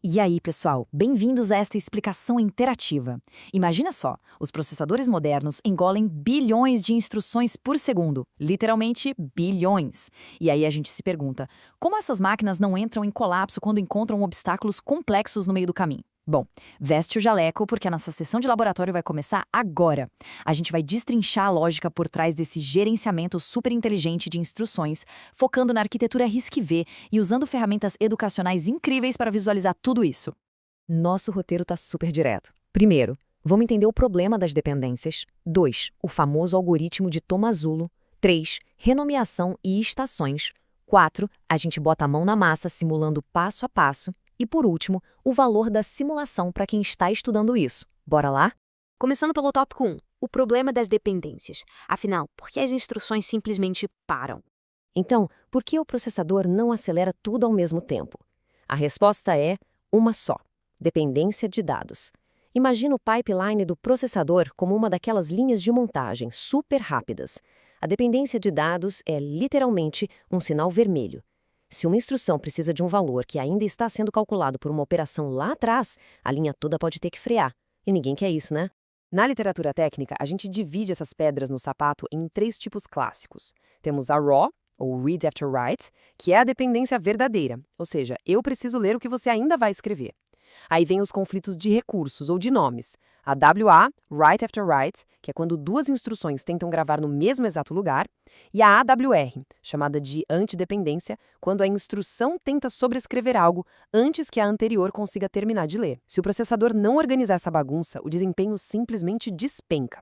E aí, pessoal, bem-vindos a esta explicação interativa. Imagina só, os processadores modernos engolem bilhões de instruções por segundo, literalmente bilhões. E aí a gente se pergunta, como essas máquinas não entram em colapso quando encontram obstáculos complexos no meio do caminho? Bom, veste o jaleco porque a nossa sessão de laboratório vai começar agora. A gente vai destrinchar a lógica por trás desse gerenciamento super inteligente de instruções, focando na arquitetura RISC-V e usando ferramentas educacionais incríveis para visualizar tudo isso. Nosso roteiro está super direto. Primeiro, vamos entender o problema das dependências. 2, o famoso algoritmo de Tomasulo. 3, renomeação e estações. 4, a gente bota a mão na massa simulando passo a passo. E, por último, o valor da simulação para quem está estudando isso. Bora lá? Começando pelo tópico 1, o problema das dependências. Afinal, por que as instruções simplesmente param? Então, por que o processador não acelera tudo ao mesmo tempo? A resposta é uma só: dependência de dados. Imagina o pipeline do processador como uma daquelas linhas de montagem super rápidas. A dependência de dados é literalmente um sinal vermelho. Se uma instrução precisa de um valor que ainda está sendo calculado por uma operação lá atrás, a linha toda pode ter que frear. E ninguém quer isso, né? Na literatura técnica, a gente divide essas pedras no sapato em 3 tipos clássicos. Temos a raw, ou read after write, que é a dependência verdadeira, ou seja, eu preciso ler o que você ainda vai escrever. Aí vem os conflitos de recursos ou de nomes. A WA, write after write, que é quando 2 instruções tentam gravar no mesmo exato lugar, e a AWR, chamada de antidependência, quando a instrução tenta sobrescrever algo antes que a anterior consiga terminar de ler. Se o processador não organizar essa bagunça, o desempenho simplesmente despenca.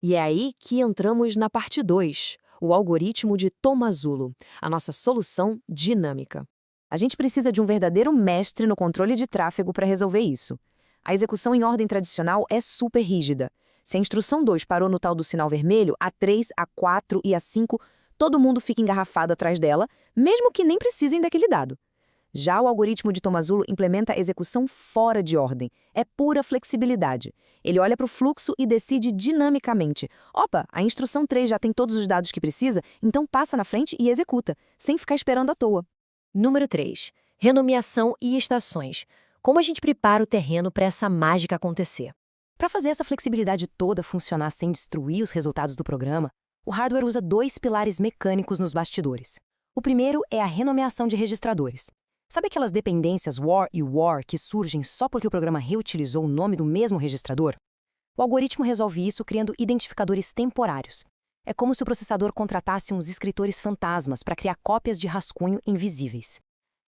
E é aí que entramos na parte 2, o algoritmo de Tomasulo, a nossa solução dinâmica. A gente precisa de um verdadeiro mestre no controle de tráfego para resolver isso. A execução em ordem tradicional é super rígida. Se a instrução 2 parou no tal do sinal vermelho, a 3, a 4 e a 5, todo mundo fica engarrafado atrás dela, mesmo que nem precisem daquele dado. Já o algoritmo de Tomasulo implementa a execução fora de ordem. É pura flexibilidade. Ele olha para o fluxo e decide dinamicamente. Opa, a instrução 3 já tem todos os dados que precisa, então passa na frente e executa, sem ficar esperando à toa. Número 3. Renomeação e estações. Como a gente prepara o terreno para essa mágica acontecer? Para fazer essa flexibilidade toda funcionar sem destruir os resultados do programa, o hardware usa 2 pilares mecânicos nos bastidores. O primeiro é a renomeação de registradores. Sabe aquelas dependências WAR e WAR que surgem só porque o programa reutilizou o nome do mesmo registrador? O algoritmo resolve isso criando identificadores temporários. É como se o processador contratasse uns escritores fantasmas para criar cópias de rascunho invisíveis.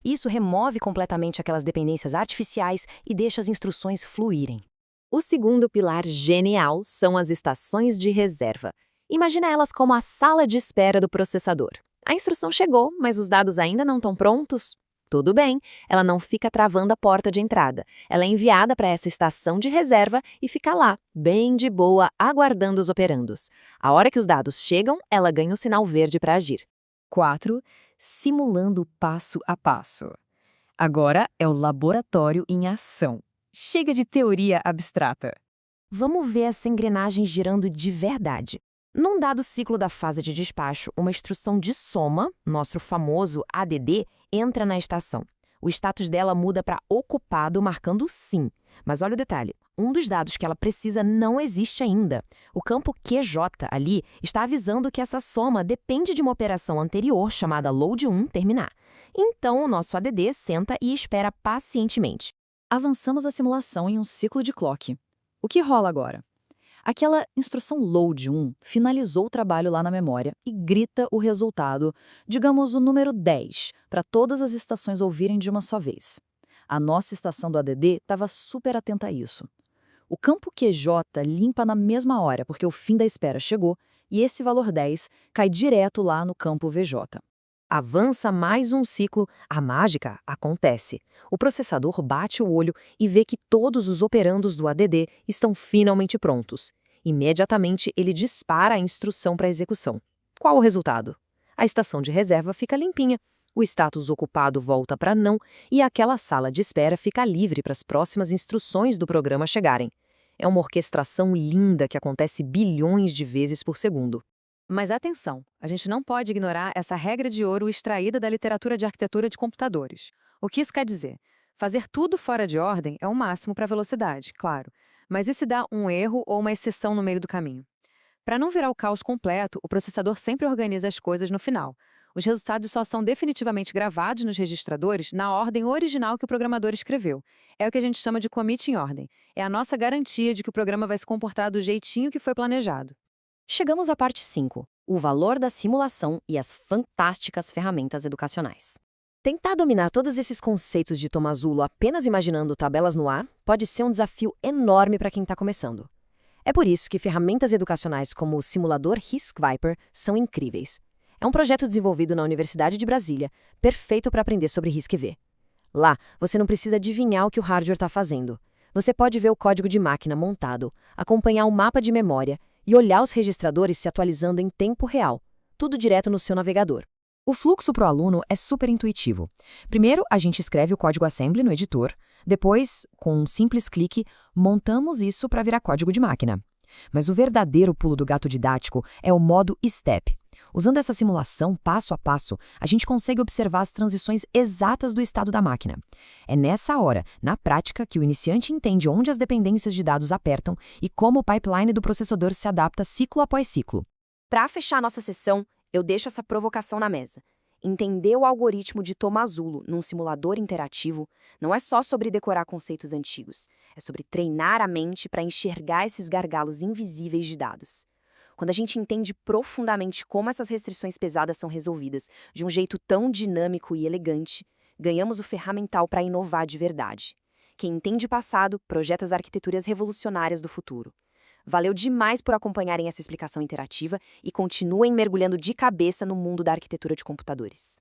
Isso remove completamente aquelas dependências artificiais e deixa as instruções fluírem. O segundo pilar genial são as estações de reserva. Imagina elas como a sala de espera do processador. A instrução chegou, mas os dados ainda não estão prontos? Tudo bem, ela não fica travando a porta de entrada. Ela é enviada para essa estação de reserva e fica lá, bem de boa, aguardando os operandos. A hora que os dados chegam, ela ganha o sinal verde para agir. 4. Simulando passo a passo. Agora é o laboratório em ação. Chega de teoria abstrata. Vamos ver essa engrenagem girando de verdade. Num dado ciclo da fase de despacho, uma instrução de soma, nosso famoso ADD, entra na estação. O status dela muda para ocupado, marcando sim. Mas olha o detalhe, um dos dados que ela precisa não existe ainda. O campo QJ ali está avisando que essa soma depende de uma operação anterior, chamada load1, terminar. Então, o nosso ADD senta e espera pacientemente. Avançamos a simulação em um ciclo de clock. O que rola agora? Aquela instrução load1 finalizou o trabalho lá na memória e grita o resultado, digamos o número 10, para todas as estações ouvirem de uma só vez. A nossa estação do ADD estava super atenta a isso. O campo QJ limpa na mesma hora, porque o fim da espera chegou, e esse valor 10 cai direto lá no campo VJ. Avança mais um ciclo, a mágica acontece. O processador bate o olho e vê que todos os operandos do ADD estão finalmente prontos. Imediatamente, ele dispara a instrução para execução. Qual o resultado? A estação de reserva fica limpinha, o status ocupado volta para não e aquela sala de espera fica livre para as próximas instruções do programa chegarem. É uma orquestração linda que acontece bilhões de vezes por segundo. Mas atenção, a gente não pode ignorar essa regra de ouro extraída da literatura de arquitetura de computadores. O que isso quer dizer? Fazer tudo fora de ordem é o máximo para a velocidade, claro. Mas e se dá um erro ou uma exceção no meio do caminho? Para não virar o caos completo, o processador sempre organiza as coisas no final. Os resultados só são definitivamente gravados nos registradores na ordem original que o programador escreveu. É o que a gente chama de commit em ordem. É a nossa garantia de que o programa vai se comportar do jeitinho que foi planejado. Chegamos à parte 5, o valor da simulação e as fantásticas ferramentas educacionais. Tentar dominar todos esses conceitos de Tomasulo apenas imaginando tabelas no ar pode ser um desafio enorme para quem está começando. É por isso que ferramentas educacionais como o simulador RISC-Viper são incríveis. É um projeto desenvolvido na Universidade de Brasília, perfeito para aprender sobre RISC-V. Lá, você não precisa adivinhar o que o hardware está fazendo. Você pode ver o código de máquina montado, acompanhar o mapa de memória e olhar os registradores se atualizando em tempo real, tudo direto no seu navegador. O fluxo para o aluno é super intuitivo. Primeiro, a gente escreve o código assembly no editor, depois, com um simples clique, montamos isso para virar código de máquina. Mas o verdadeiro pulo do gato didático é o modo STEP. Usando essa simulação passo a passo, a gente consegue observar as transições exatas do estado da máquina. É nessa hora, na prática, que o iniciante entende onde as dependências de dados apertam e como o pipeline do processador se adapta ciclo após ciclo. Para fechar nossa sessão, eu deixo essa provocação na mesa. Entender o algoritmo de Tomasulo num simulador interativo não é só sobre decorar conceitos antigos, é sobre treinar a mente para enxergar esses gargalos invisíveis de dados. Quando a gente entende profundamente como essas restrições pesadas são resolvidas de um jeito tão dinâmico e elegante, ganhamos o ferramental para inovar de verdade. Quem entende o passado, projeta as arquiteturas revolucionárias do futuro. Valeu demais por acompanharem essa explicação interativa e continuem mergulhando de cabeça no mundo da arquitetura de computadores.